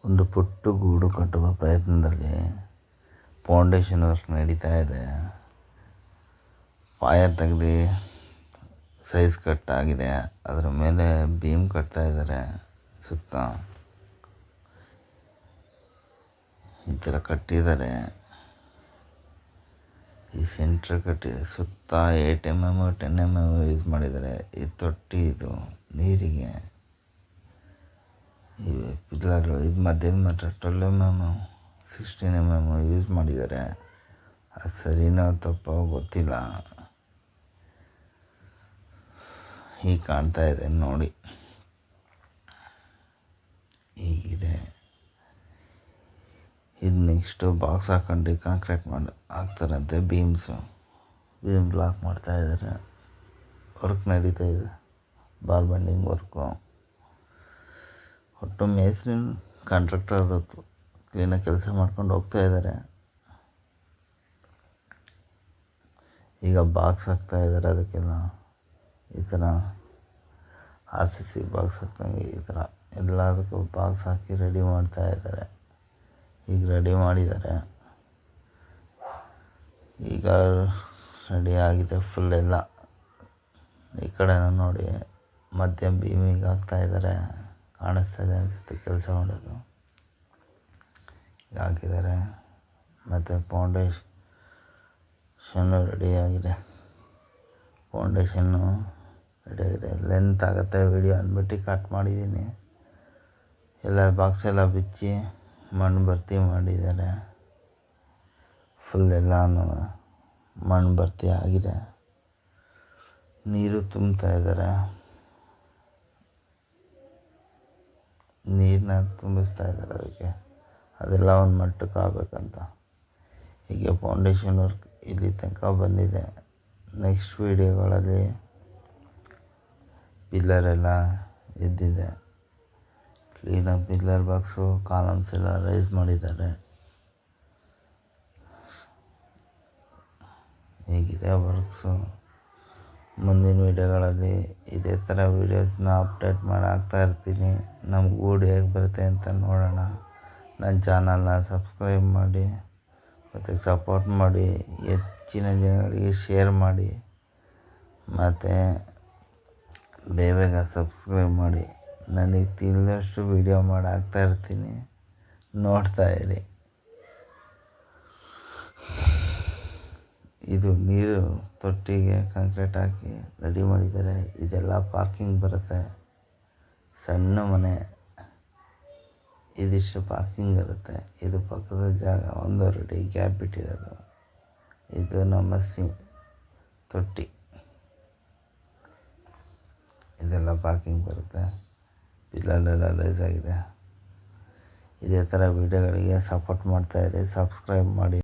ಒಂದು ಪುಟ್ಟ ಗೂಡು ಕಟ್ಟುವ ಪ್ರಯತ್ನದಲ್ಲಿ ಫೌಂಡೇಶನ್ ವರ್ಕ್ ನಡೀತಾ ಇದೆ. ಪಾಯ ತೆಗೆದು ಸೈಜ್ ಕಟ್ ಆಗಿದೆ. ಅದರ ಮೇಲೆ ಬೀಮ್ ಕಟ್ತಾ ಇದ್ದಾರೆ. ಸುತ್ತ ಈ ಥರ ಕಟ್ಟಿದ್ದಾರೆ. ಈ ಸೆಂಟ್ರ್ ಕಟ್ಟಿದೆ. ಸುತ್ತ 8 mm 10 mm ಯೂಸ್ ಮಾಡಿದ್ದಾರೆ. ಈ ತೊಟ್ಟಿ ಇದು ನೀರಿಗೆ. ಈ ಪಿಲ್ಲರು ಇದು ಮಧ್ಯದ ಮಾತ್ರ 12 mm 16 mm ಯೂಸ್ ಮಾಡಿದ್ದಾರೆ. ಅದು ಸರಿನೋ ತಪ್ಪೋ ಗೊತ್ತಿಲ್ಲ. ಹೀಗೆ ಕಾಣ್ತಾ ಇದೆ ನೋಡಿ. ಹೀಗಿದೆ. ಇದು ನೆಕ್ಸ್ಟು ಬಾಕ್ಸ್ ಹಾಕೊಂಡು ಕಾಂಕ್ರೀಟ್ ಹಾಕ್ತಾರಂತೆ. ಬೀಮ್ ಬ್ಲಾಕ್ ಮಾಡ್ತಾ ಇದ್ದಾರೆ. ವರ್ಕ್ ನಡೀತಾ ಇದೆ. Ball bending work. ಒಟ್ಟು ಮೇಸ್ತ್ರಿ ಕಾಂಟ್ರಾಕ್ಟರ್ ಕ್ಲೀನಾಗಿ ಕೆಲಸ ಮಾಡ್ಕೊಂಡು ಹೋಗ್ತಾ ಇದ್ದಾರೆ. ಈಗ ಬಾಕ್ಸ್ ಹಾಕ್ತಾ ಇದ್ದಾರೆ. ಅದಕ್ಕೆಲ್ಲ ಈ ಥರ RCC ಬಾಕ್ಸ್ ಹಾಕ್ದಂಗೆ ಈ ಥರ ಎಲ್ಲದಕ್ಕೂ ಬಾಕ್ಸ್ ಹಾಕಿ ರೆಡಿ ಮಾಡ್ತಾ ಇದ್ದಾರೆ. ಈಗ ರೆಡಿ ಮಾಡಿದ್ದಾರೆ. ಈಗ ರೆಡಿ ಆಗಿದೆ ಫುಲ್ ಎಲ್ಲ. ಈ ಕಡೆ ನೋಡಿ ಮಧ್ಯ ಬೀಮಿಗೆ ಹಾಕ್ತಾ ಇದ್ದಾರೆ. ಕಾಣಿಸ್ತಾ ಇದೆ ಅನಿಸುತ್ತೆ ಕೆಲಸ ಮಾಡೋದು. ಈಗ ಹಾಕಿದ್ದಾರೆ. ಮತ್ತು ಫೌಂಡೇಶನ್ನು ರೆಡಿಯಾಗಿದೆ. ಲೆಂತ್ ಆಗುತ್ತೆ ವಿಡಿಯೋ ಅಂದ್ಬಿಟ್ಟು ಕಟ್ ಮಾಡಿದ್ದೀನಿ. ಎಲ್ಲ ಬಾಕ್ಸ್ ಎಲ್ಲ ಬಿಚ್ಚಿ ಮಣ್ಣು ಭರ್ತಿ ಮಾಡಿದ್ದಾರೆ. ಫುಲ್ ಎಲ್ಲನೂ ಮಣ್ಣು ಭರ್ತಿ ಆಗಿದೆ. ನೀರು ತುಂಬ್ತಾ ಇದ್ದಾರೆ. ನೀರನ್ನ ತುಂಬಿಸ್ತಾ ಇದ್ದಾರೆ ಅದಕ್ಕೆ. ಅದೆಲ್ಲ ಒಂದು ಮಟ್ಟಕ್ಕೆ ಆಗಬೇಕಂತ. ಹೀಗೆ ಫೌಂಡೇಶನ್ ವರ್ಕ್ ಇಲ್ಲಿ ತನಕ ಬಂದಿದೆ. ನೆಕ್ಸ್ಟ್ ವೀಡಿಯೋಗಳಲ್ಲಿ ಪಿಲ್ಲರೆಲ್ಲ ಎದ್ದಿದೆ. ಕ್ಲೀನಾಗಿ ಪಿಲ್ಲರ್ ಬಾಕ್ಸು ಕಾಲಮ್ಸ್ ಎಲ್ಲ ರೈಸ್ ಮಾಡಿದ್ದಾರೆ. ಹೀಗಿದೆ ವರ್ಕ್ಸು. ಮುಂದಿನ ವೀಡಿಯೋಗಳಲ್ಲಿ ಇದೇ ಥರ ವೀಡಿಯೋಸ್ನ ಅಪ್ಡೇಟ್ ಮಾಡಿ ಹಾಕ್ತಾ ಇರ್ತೀನಿ. ನಮ್ಮ ಗೂಡು ಹೇಗೆ ಬರುತ್ತೆ ಅಂತ ನೋಡೋಣ. ನನ್ನ ಚಾನಲ್ನ ಸಬ್ಸ್ಕ್ರೈಬ್ ಮಾಡಿ ಮತ್ತು ಸಪೋರ್ಟ್ ಮಾಡಿ. ಹೆಚ್ಚಿನ ಜನಗಳಿಗೆ ಶೇರ್ ಮಾಡಿ ಮತ್ತು ಬೇಗ ಸಬ್ಸ್ಕ್ರೈಬ್ ಮಾಡಿ. ನನಗೆ ತಿಳಿದಷ್ಟು ವೀಡಿಯೋ ಮಾಡಿ ಹಾಕ್ತಾ ಇರ್ತೀನಿ. ನೋಡ್ತಾ ಇರಿ. ಇದು ನೀರು ತೊಟ್ಟಿಗೆ ಕಾಂಕ್ರೀಟ್ ಹಾಕಿ ರೆಡಿ ಮಾಡಿದ್ದಾರೆ. ಇದೆಲ್ಲ ಪಾರ್ಕಿಂಗ್ ಬರುತ್ತೆ. ಸಣ್ಣ ಮನೆ. ಇದಿಷ್ಟು ಪಾರ್ಕಿಂಗ್ ಇರುತ್ತೆ. ಇದು ಪಕ್ಕದ ಜಾಗ 1 ಅಡಿ ಗ್ಯಾಪ್ ಬಿಟ್ಟಿರೋದು. ಇದು ನಮ್ಮ ತೊಟ್ಟಿ. ಇದೆಲ್ಲ ಪಾರ್ಕಿಂಗ್ ಬರುತ್ತೆ. ಪಿಲ್ಲರೆಲ್ಲ ರೈಸ್ ಆಗಿದೆ. ಇದೇ ಥರ ವೀಡಿಯೋಗಳಿಗೆ ಸಪೋರ್ಟ್ ಮಾಡ್ತಾಯಿರಿ. ಸಬ್ಸ್ಕ್ರೈಬ್ ಮಾಡಿ.